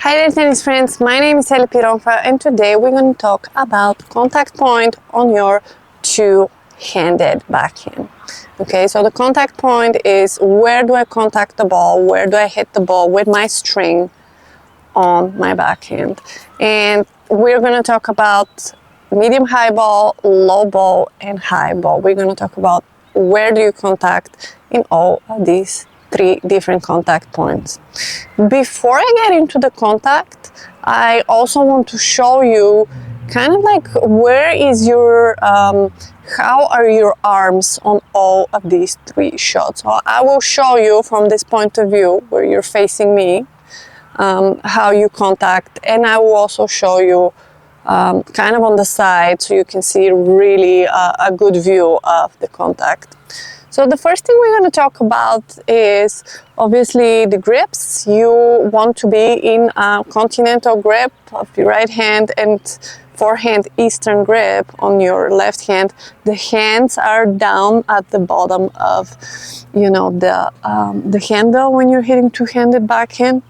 Hi there tennis friends, my name is Eli Pironfa and today we're going to talk about contact point on your two-handed backhand. Okay, so the contact point is where do I contact the ball, where do I hit the ball with my string on my backhand. And we're going to talk about medium high ball, low ball and high ball. We're going to talk about where do you contact in all of these three different contact points. Before I get into the contact, I also want to show you kind of like where is your, how are your arms on all of these three shots. So I will show you from this point of view where you're facing me, how you contact, and I will also show you kind of on the side so you can see really a good view of the contact. So the first thing we're going to talk about is obviously the grips. You want to be in a continental grip of your right hand and forehand eastern grip on your left hand. The hands are down at the bottom of, you know, the handle when you're hitting two-handed backhand.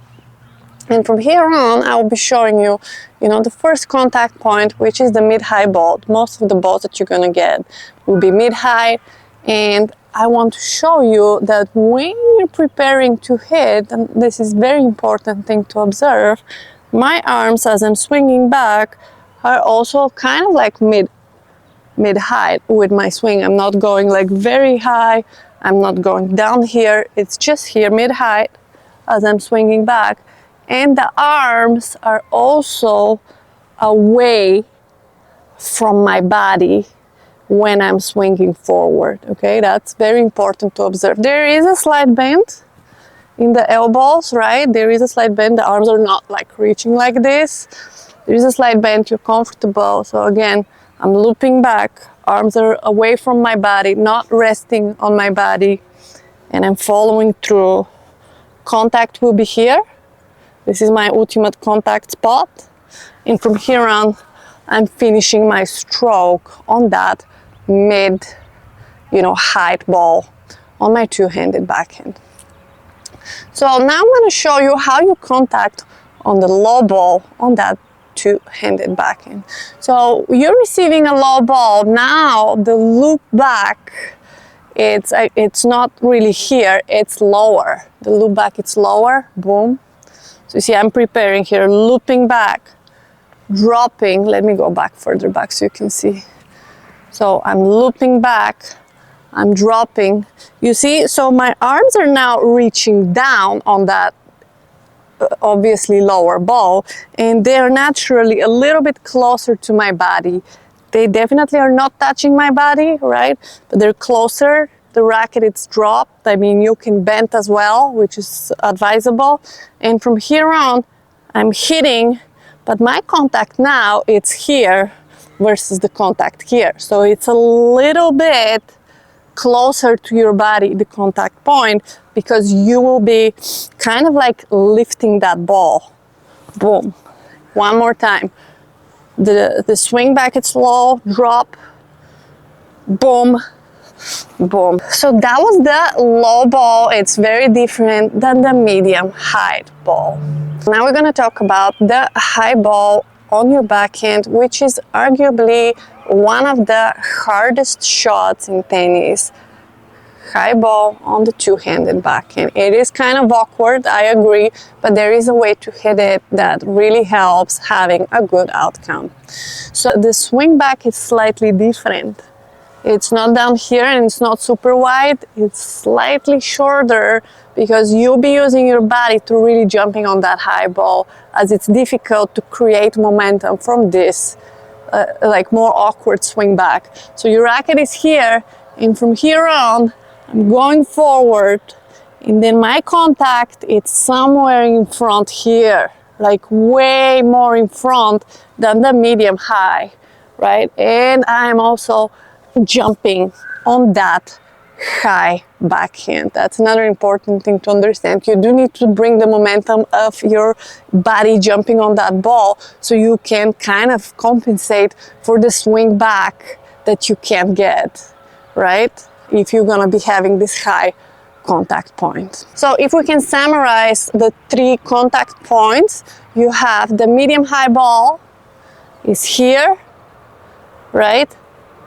And from here on, I will be showing you, the first contact point, which is the mid-high ball. Most of the balls that you're going to get will be mid-high, and I want to show you that when you're preparing to hit, and this is very important thing to observe, my arms as I'm swinging back are also kind of like mid-high with my swing. I'm not going like very high, I'm not going down here, it's just here mid-high as I'm swinging back. And the arms are also away from my body when I'm swinging forward, okay? That's very important to observe. There is a slight bend in the elbows, right? There is a slight bend. The arms are not like reaching like this. There is a slight bend, you're comfortable. So again, I'm looping back, arms are away from my body, not resting on my body, and I'm following through. Contact will be here. This is my ultimate contact spot. And from here on, I'm finishing my stroke on that mid, height ball on my two-handed backhand. So now I'm going to show you how you contact on the low ball on that two-handed backhand. So you're receiving a low ball. Now the loop back, it's not really here, it's lower. The loop back, it's lower, boom. So you see I'm preparing here, looping back, dropping, let me go back further back so you can see. So I'm looping back, I'm dropping. You see, so my arms are now reaching down on that obviously lower ball, and they're naturally a little bit closer to my body. They definitely are not touching my body, right? But they're closer. The racket, it's dropped. I mean, you can bend as well, which is advisable. And from here on, I'm hitting, but my contact now, it's here versus the contact here. So it's a little bit closer to your body, the contact point, because you will be kind of like lifting that ball. Boom. One more time. The swing back, it's low, drop, boom, boom. So that was the low ball. It's very different than the medium high ball. Now we're going to talk about the high ball on your backhand, which is arguably one of the hardest shots in tennis. High ball on the two-handed backhand. It is kind of awkward, I agree, but there is a way to hit it that really helps having a good outcome. So the swing back is slightly different. It's not down here and it's not super wide, it's slightly shorter because you'll be using your body to really jumping on that high ball, as it's difficult to create momentum from this like more awkward swing back. So your racket is here, and from here on I'm going forward, and then my contact, it's somewhere in front here, like way more in front than the medium high, right? And I'm also jumping on that high backhand. That's another important thing to understand. You do need to bring the momentum of your body jumping on that ball so you can kind of compensate for the swing back that you can't get, right? If you're gonna be having this high contact point. So if we can summarize the 3 contact points, you have the medium high ball is here, right?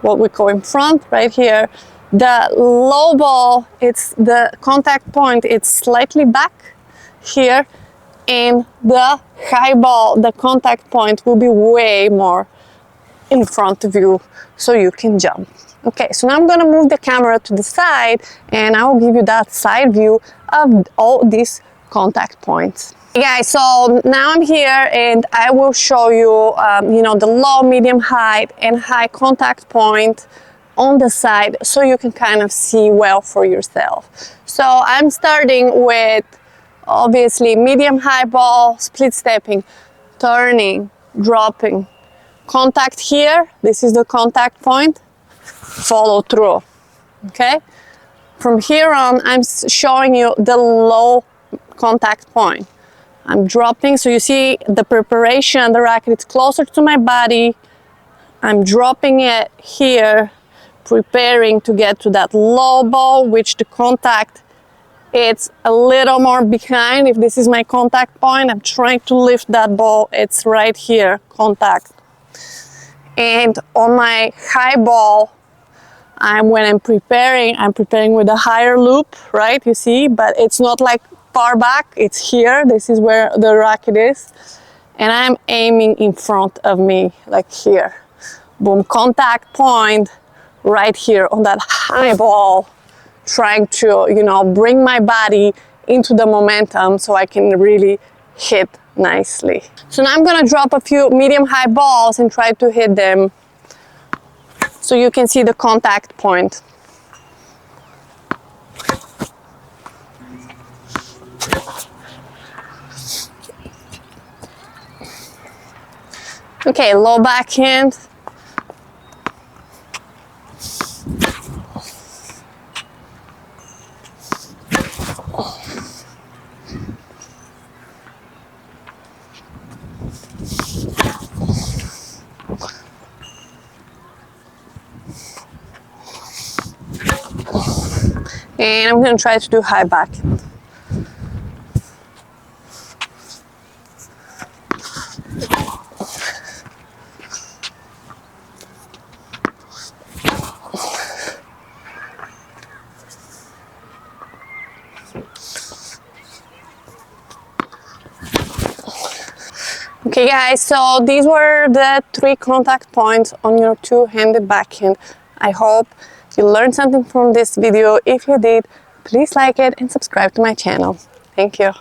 What we call in front, right here. The low ball, it's the contact point, it's slightly back here, and the high ball, the contact point will be way more in front of you so you can jump. Okay, so now I'm gonna move the camera to the side and I will give you that side view of all these contact points. Hey guys, so now I'm here and I will show you, the low, medium, high and high contact point on the side so you can kind of see well for yourself. So I'm starting with obviously medium high ball, split stepping, turning, dropping, contact here, this is the contact point, follow through, okay? From here on, I'm showing you the low contact point. I'm dropping, so you see the preparation, the racket, it's closer to my body. I'm dropping it here, preparing to get to that low ball, which the contact, it's a little more behind. If this is my contact point, I'm trying to lift that ball, it's right here, contact. And on my high ball, when I'm preparing with a higher loop, right? You see, but it's not like far back, it's here. This is where the racket is. And I'm aiming in front of me, like here. Boom, contact point right here on that high ball, trying to, bring my body into the momentum so I can really hit nicely. So now I'm gonna drop a few medium high balls and try to hit them so you can see the contact point. Okay, low backhand. And I'm going to try to do high backhand. Okay guys, so these were the 3 contact points on your two-handed backhand. I hope you learned something from this video. If you did, please like it and subscribe to my channel. Thank you.